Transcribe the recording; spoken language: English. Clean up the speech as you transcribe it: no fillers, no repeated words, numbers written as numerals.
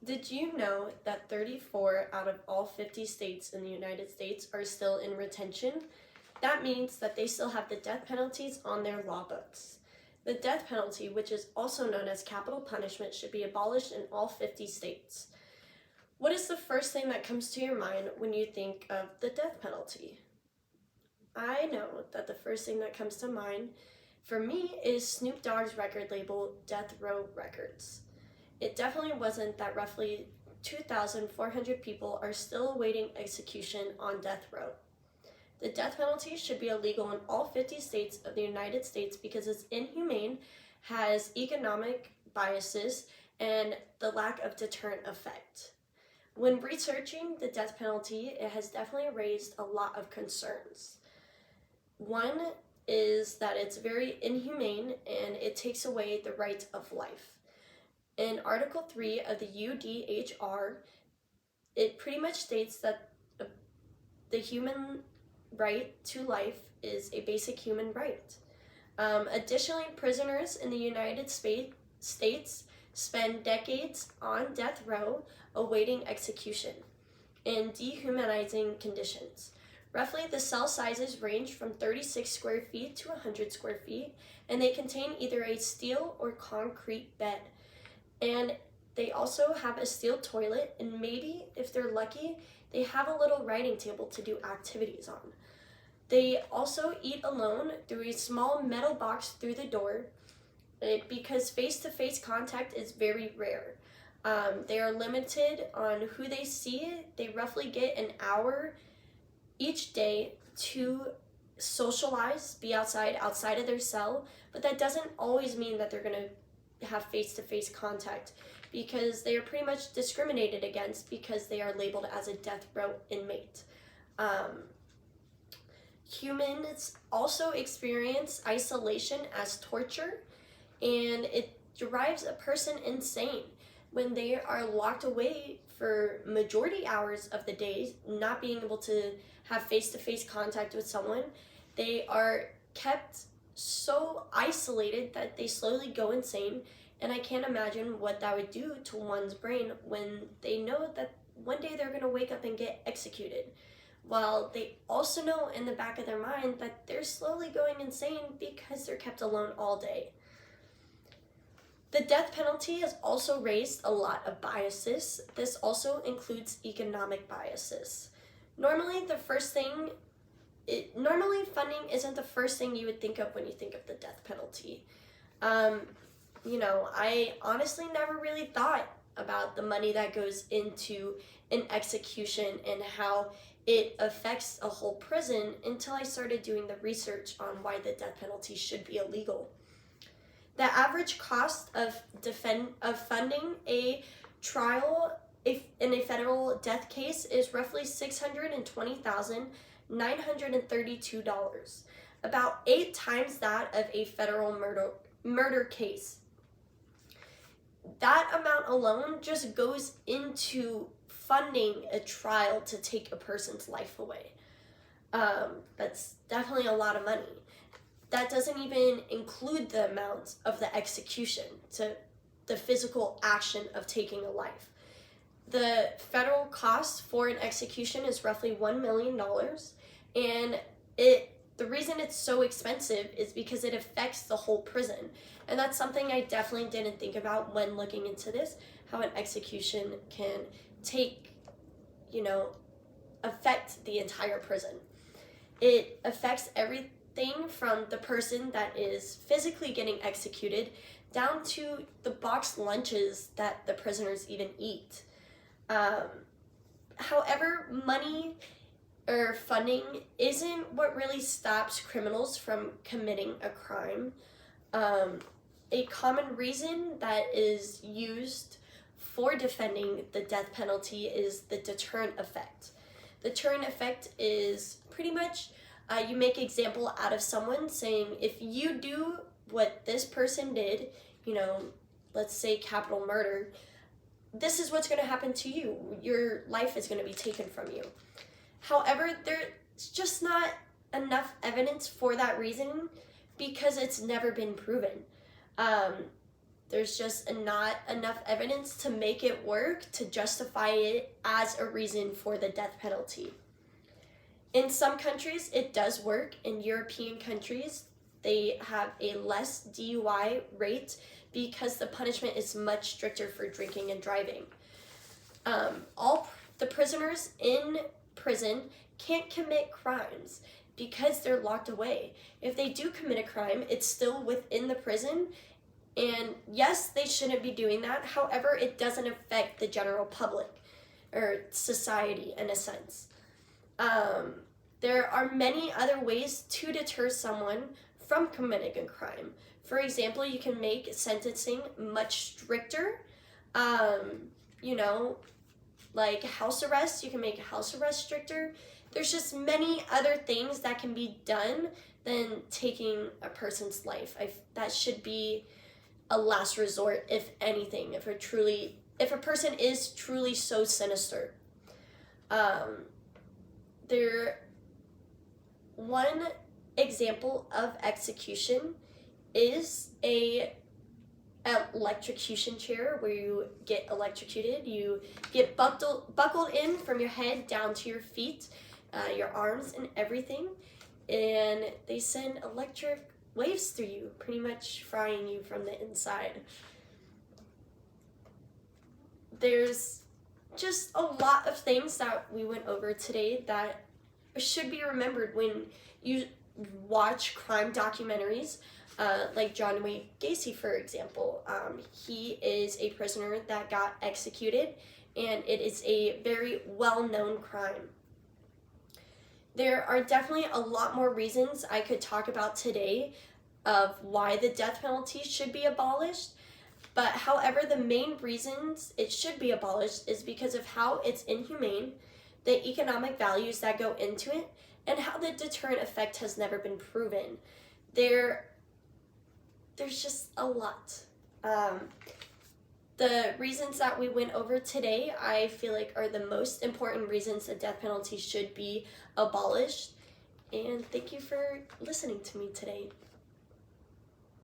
Did you know that 34 out of all 50 states in the United States are still in retention? That means that they still have the death penalties on their law books. The death penalty, which is also known as capital punishment, should be abolished in all 50 states. What is the first thing that comes to your mind when you think of the death penalty? I know that the first thing that comes to mind for me is Snoop Dogg's record label, Death Row Records. It definitely wasn't that roughly 2,400 people are still awaiting execution on death row. The death penalty should be illegal in all 50 states of the United States because it's inhumane, has economic biases, and the lack of deterrent effect. When researching the death penalty, it has definitely raised a lot of concerns. One is that it's very inhumane and it takes away the right of life. In Article 3 of the UDHR, it pretty much states that the human right to life is a basic human right. Additionally, prisoners in the United States spend decades on death row awaiting execution in dehumanizing conditions. Roughly, the cell sizes range from 36 square feet to 100 square feet, and they contain either a steel or concrete bed. And they also have a steel toilet, and maybe, if they're lucky, they have a little writing table to do activities on. They also eat alone through a small metal box through the door because face-to-face contact is very rare. They are limited on who they see. They roughly get an hour each day to socialize, be outside of their cell, but that doesn't always mean that they're going to have face-to-face contact because they are pretty much discriminated against because they are labeled as a death row inmate. Humans also experience isolation as torture, and it drives a person insane when they are locked away for majority hours of the day, not being able to have face-to-face contact with someone. They are kept so isolated that they slowly go insane, and I can't imagine what that would do to one's brain when they know that one day they're going to wake up and get executed, while they also know in the back of their mind that they're slowly going insane because they're kept alone all day. The death penalty has also raised a lot of biases. This also includes economic biases. Normally funding isn't the first thing you would think of when you think of the death penalty. I honestly never really thought about the money that goes into an execution and how it affects a whole prison until I started doing the research on why the death penalty should be illegal. The average cost of funding a trial in a federal death case is roughly $620,932, about 8 times that of a federal murder case. That amount alone just goes into funding a trial to take a person's life away. That's definitely a lot of money. That doesn't even include the amount of the execution, to the physical action of taking a life. The federal cost for an execution is roughly $1 million, and the reason it's so expensive is because it affects the whole prison. And that's something I definitely didn't think about when looking into this, how an execution can affect the entire prison. It affects everything from the person that is physically getting executed down to the boxed lunches that the prisoners even eat. However, money or funding isn't what really stops criminals from committing a crime. A common reason that is used for defending the death penalty is the deterrent effect. The deterrent effect is pretty much you make example out of someone, saying if you do what this person did, let's say capital murder, this is what's going to happen to you. Your life is going to be taken from you. However, there's just not enough evidence for that reason because it's never been proven. There's just not enough evidence to make it work to justify it as a reason for the death penalty. In some countries, it does work. In European countries, they have a less DUI rate because the punishment is much stricter for drinking and driving. All the prisoners in prison can't commit crimes because they're locked away. If they do commit a crime, it's still within the prison. And yes, they shouldn't be doing that. However, it doesn't affect the general public or society in a sense. There are many other ways to deter someone from committing a crime. For example, you can make sentencing much stricter. Like house arrest, you can make house arrest stricter. There's just many other things that can be done than taking a person's life. That should be a last resort, if anything, if a person is truly so sinister. One example of execution is a electrocution chair where you get electrocuted. You get buckled in from your head down to your feet, your arms and everything, and they send electric waves through you, pretty much frying you from the inside. There's just a lot of things that we went over today that should be remembered when you watch crime documentaries, like John Wayne Gacy, for example. He is a prisoner that got executed, and it is a very well-known crime. There are definitely a lot more reasons I could talk about today of why the death penalty should be abolished, but however, the main reasons it should be abolished is because of how it's inhumane, the economic values that go into it, and how the deterrent effect has never been proven. There's just a lot. The reasons that we went over today, I feel like, are the most important reasons the death penalty should be abolished. And thank you for listening to me today.